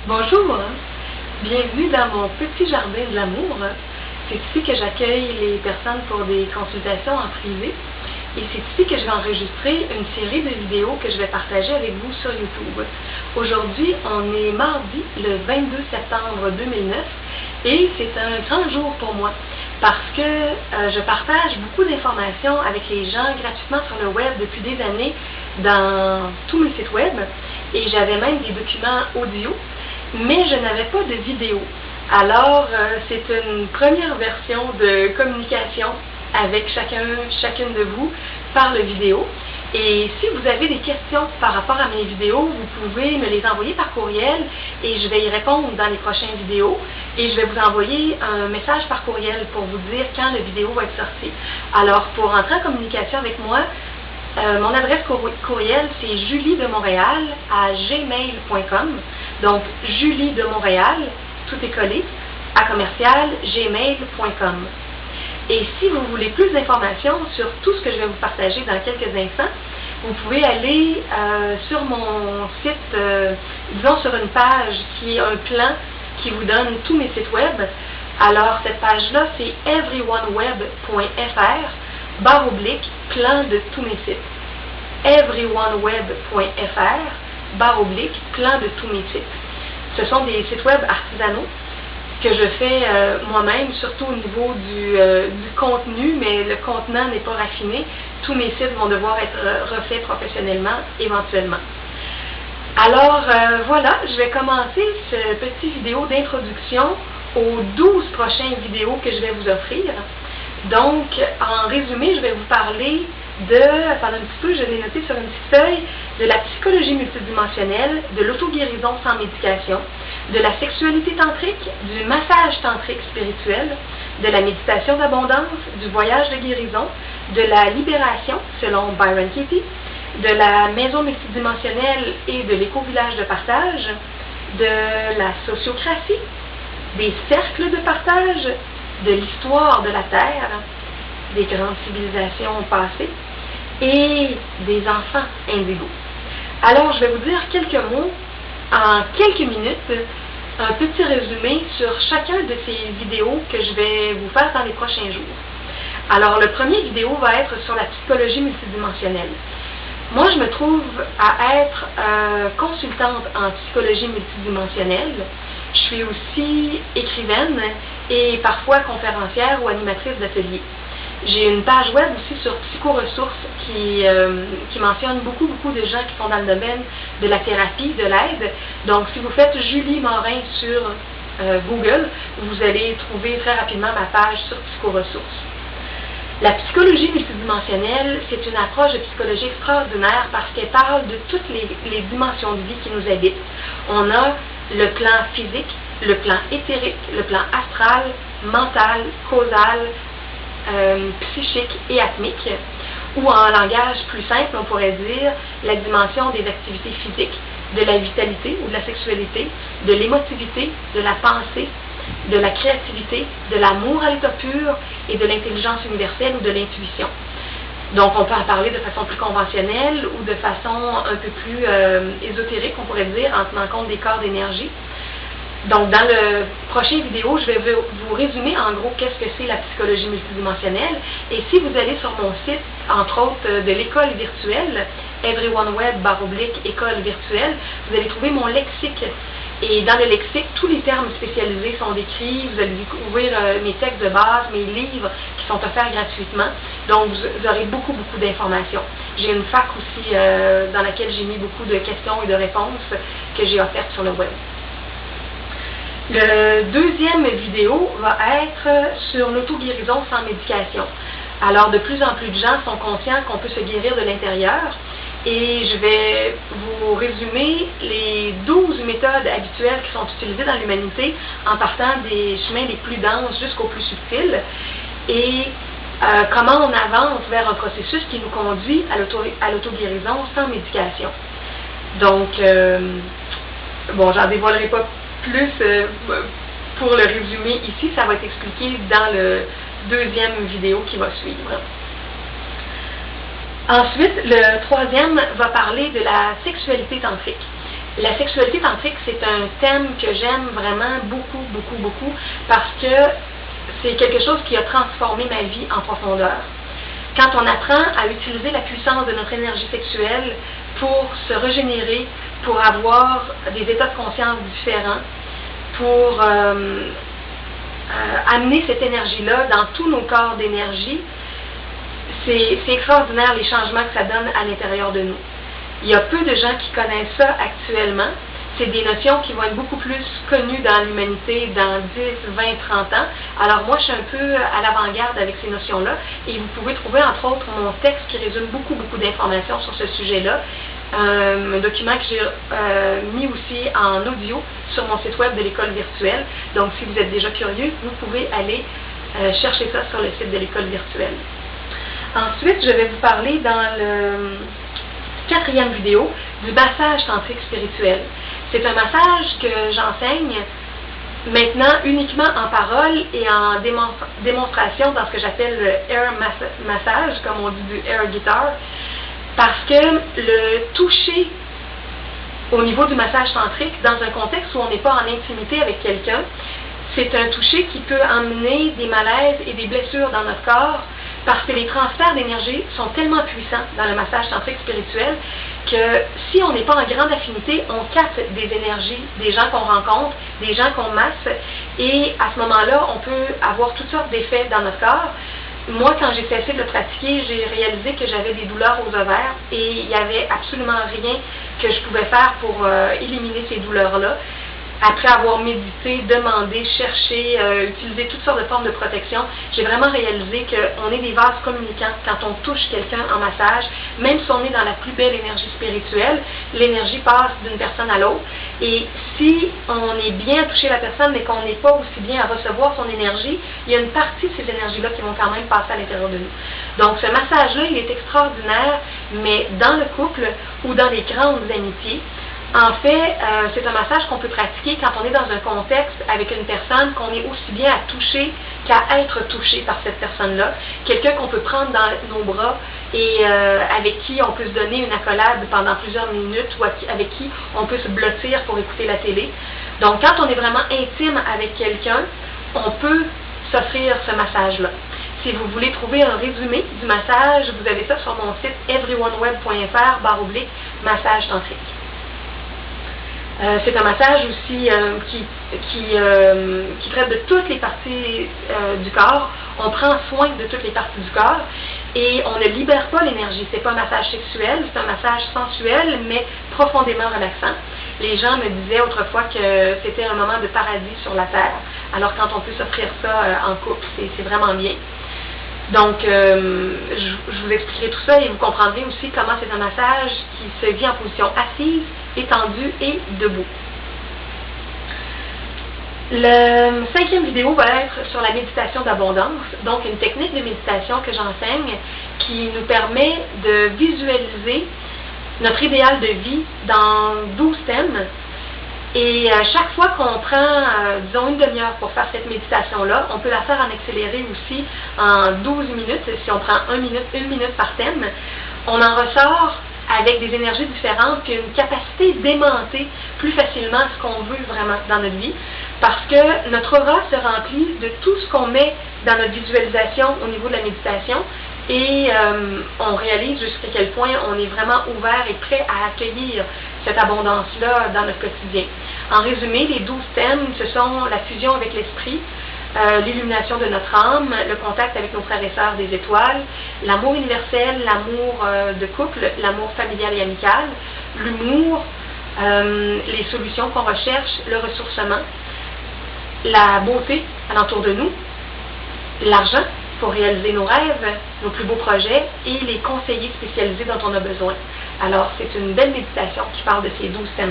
Bonjour, bienvenue dans mon petit jardin de l'amour. C'est ici que j'accueille les personnes pour des consultations en privé et c'est ici que je vais enregistrer une série de vidéos que je vais partager avec vous sur YouTube. Aujourd'hui, on est mardi, le 22 septembre 2009 et c'est un grand jour pour moi parce que je partage beaucoup d'informations avec les gens gratuitement sur le web depuis des années dans tous mes sites web et j'avais même des documents audio. Mais je n'avais pas de vidéo. Alors, c'est une première version de communication avec chacune de vous par le vidéo. Et si vous avez des questions par rapport à mes vidéos, vous pouvez me les envoyer par courriel et je vais y répondre dans les prochaines vidéos. Et je vais vous envoyer un message par courriel pour vous dire quand la vidéo va être sortie. Alors, pour entrer en communication avec moi, mon adresse courriel, c'est juliedemontréal@gmail.com. Donc, Julie de Montréal, tout est collé, @gmail.com. Et si vous voulez plus d'informations sur tout ce que je vais vous partager dans quelques instants, vous pouvez aller sur mon site, disons sur une page qui est un plan qui vous donne tous mes sites web. Alors, cette page-là, c'est everyoneweb.fr// plan de tous mes sites. everyoneweb.fr// plan de tous mes sites. Ce sont des sites web artisanaux que je fais moi-même, surtout au niveau du contenu, mais le contenant n'est pas raffiné. Tous mes sites vont devoir être refaits professionnellement, éventuellement. Alors, voilà, je vais commencer cette petite vidéo d'introduction aux 12 prochaines vidéos que je vais vous offrir. Donc, en résumé, je vais vous parler attendez un petit peu, je l'ai noté sur une petite feuille, de la psychologie multidimensionnelle, de l'auto-guérison sans médication, de la sexualité tantrique, du massage tantrique spirituel, de la méditation d'abondance, du voyage de guérison, de la libération, selon Byron Katie, de la maison multidimensionnelle et de l'éco-village de partage, de la sociocratie, des cercles de partage, de l'histoire de la Terre, des grandes civilisations passées et des enfants indigos. Alors, je vais vous dire quelques mots en quelques minutes, un petit résumé sur chacun de ces vidéos que je vais vous faire dans les prochains jours. Alors, le premier vidéo va être sur la psychologie multidimensionnelle. Moi, je me trouve à être consultante en psychologie multidimensionnelle. Je suis aussi écrivaine et parfois conférencière ou animatrice d'ateliers. J'ai une page web aussi sur Psychoressources qui mentionne beaucoup de gens qui sont dans le domaine de la thérapie, de l'aide. Donc, si vous faites Julie Morin sur Google, vous allez trouver très rapidement ma page sur Psychoressources. La psychologie multidimensionnelle, c'est une approche de psychologie extraordinaire parce qu'elle parle de toutes les dimensions de vie qui nous habitent. On a le plan physique, le plan éthérique, le plan astral, mental, causal, psychique et atmique, ou en langage plus simple, on pourrait dire la dimension des activités physiques, de la vitalité ou de la sexualité, de l'émotivité, de la pensée, de la créativité, de l'amour à l'état pur et de l'intelligence universelle ou de l'intuition. Donc, on peut en parler de façon plus conventionnelle ou de façon un peu plus ésotérique, on pourrait dire, en tenant compte des corps d'énergie. Donc, dans le prochain vidéo, je vais vous résumer en gros qu'est-ce que c'est la psychologie multidimensionnelle. Et si vous allez sur mon site, entre autres de l'école virtuelle, everyoneweb/école virtuelle, vous allez trouver mon lexique. Et dans le lexique, tous les termes spécialisés sont décrits. Vous allez découvrir mes textes de base, mes livres qui sont offerts gratuitement. Donc, vous aurez beaucoup d'informations. J'ai une fac aussi dans laquelle j'ai mis beaucoup de questions et de réponses que j'ai offertes sur le web. Le deuxième vidéo va être sur l'auto-guérison sans médication. Alors, de plus en plus de gens sont conscients qu'on peut se guérir de l'intérieur et je vais vous résumer les 12 méthodes habituelles qui sont utilisées dans l'humanité en partant des chemins les plus denses jusqu'aux plus subtils et comment on avance vers un processus qui nous conduit à l'auto-guérison sans médication. Donc, bon, j'en dévoilerai pas plus pour le résumer ici, ça va être expliqué dans le deuxième vidéo qui va suivre. Ensuite, le troisième va parler de la sexualité tantrique. La sexualité tantrique, c'est un thème que j'aime vraiment beaucoup, beaucoup, beaucoup, parce que c'est quelque chose qui a transformé ma vie en profondeur. Quand on apprend à utiliser la puissance de notre énergie sexuelle pour se régénérer, pour avoir des états de conscience différents, pour amener cette énergie-là dans tous nos corps d'énergie, c'est extraordinaire les changements que ça donne à l'intérieur de nous. Il y a peu de gens qui connaissent ça actuellement. C'est des notions qui vont être beaucoup plus connues dans l'humanité dans 10, 20, 30 ans. Alors moi, je suis un peu à l'avant-garde avec ces notions-là. Et vous pouvez trouver, entre autres, mon texte qui résume beaucoup, beaucoup d'informations sur ce sujet-là. Un document que j'ai mis aussi en audio sur mon site web de l'école virtuelle. Donc, si vous êtes déjà curieux, vous pouvez aller chercher ça sur le site de l'école virtuelle. Ensuite, je vais vous parler dans le 4e vidéo du massage tantrique spirituel. C'est un massage que j'enseigne maintenant uniquement en parole et en démonstration dans ce que j'appelle le air massage, comme on dit du air guitar, parce que le toucher au niveau du massage tantrique, dans un contexte où on n'est pas en intimité avec quelqu'un, c'est un toucher qui peut emmener des malaises et des blessures dans notre corps, parce que les transferts d'énergie sont tellement puissants dans le massage tantrique spirituel que si on n'est pas en grande affinité, on capte des énergies des gens qu'on rencontre, des gens qu'on masse, et à ce moment-là, on peut avoir toutes sortes d'effets dans notre corps. Moi, quand j'ai cessé de le pratiquer, j'ai réalisé que j'avais des douleurs aux ovaires et il n'y avait absolument rien que je pouvais faire pour éliminer ces douleurs-là. Après avoir médité, demandé, cherché, utilisé toutes sortes de formes de protection, j'ai vraiment réalisé qu'on est des vases communicants quand on touche quelqu'un en massage. Même si on est dans la plus belle énergie spirituelle, l'énergie passe d'une personne à l'autre. Et si on est bien à toucher la personne, mais qu'on n'est pas aussi bien à recevoir son énergie, il y a une partie de ces énergies-là qui vont quand même passer à l'intérieur de nous. Donc ce massage-là, il est extraordinaire, mais dans le couple ou dans les grandes amitiés, en fait, c'est un massage qu'on peut pratiquer quand on est dans un contexte avec une personne qu'on est aussi bien à toucher qu'à être touché par cette personne-là. Quelqu'un qu'on peut prendre dans nos bras et avec qui on peut se donner une accolade pendant plusieurs minutes ou avec qui on peut se blottir pour écouter la télé. Donc, quand on est vraiment intime avec quelqu'un, on peut s'offrir ce massage-là. Si vous voulez trouver un résumé du massage, vous avez ça sur mon site everyoneweb.fr/massage tantrique. C'est un massage aussi qui traite de toutes les parties du corps. On prend soin de toutes les parties du corps et on ne libère pas l'énergie. C'est pas un massage sexuel, c'est un massage sensuel, mais profondément relaxant. Les gens me disaient autrefois que c'était un moment de paradis sur la terre. Alors quand on peut s'offrir ça en couple, c'est vraiment bien. Donc, je vous expliquerai tout ça et vous comprendrez aussi comment c'est un massage qui se vit en position assise, étendue et debout. Le 5e vidéo va être sur la méditation d'abondance, donc une technique de méditation que j'enseigne qui nous permet de visualiser notre idéal de vie dans 12 thèmes. Et chaque fois qu'on prend, disons, une demi-heure pour faire cette méditation-là, on peut la faire en accéléré aussi en 12 minutes, si on prend une minute par thème. On en ressort avec des énergies différentes, puis une capacité d'aimanter plus facilement ce qu'on veut vraiment dans notre vie, parce que notre aura se remplit de tout ce qu'on met dans notre visualisation au niveau de la méditation, et on réalise jusqu'à quel point on est vraiment ouvert et prêt à accueillir cette abondance-là dans notre quotidien. En résumé, les 12 thèmes, ce sont la fusion avec l'esprit, l'illumination de notre âme, le contact avec nos frères et sœurs des étoiles, l'amour universel, l'amour de couple, l'amour familial et amical, l'humour, les solutions qu'on recherche, le ressourcement, la beauté alentour de nous, l'argent pour réaliser nos rêves, nos plus beaux projets et les conseillers spécialisés dont on a besoin. Alors, c'est une belle méditation qui parle de ces 12 thèmes.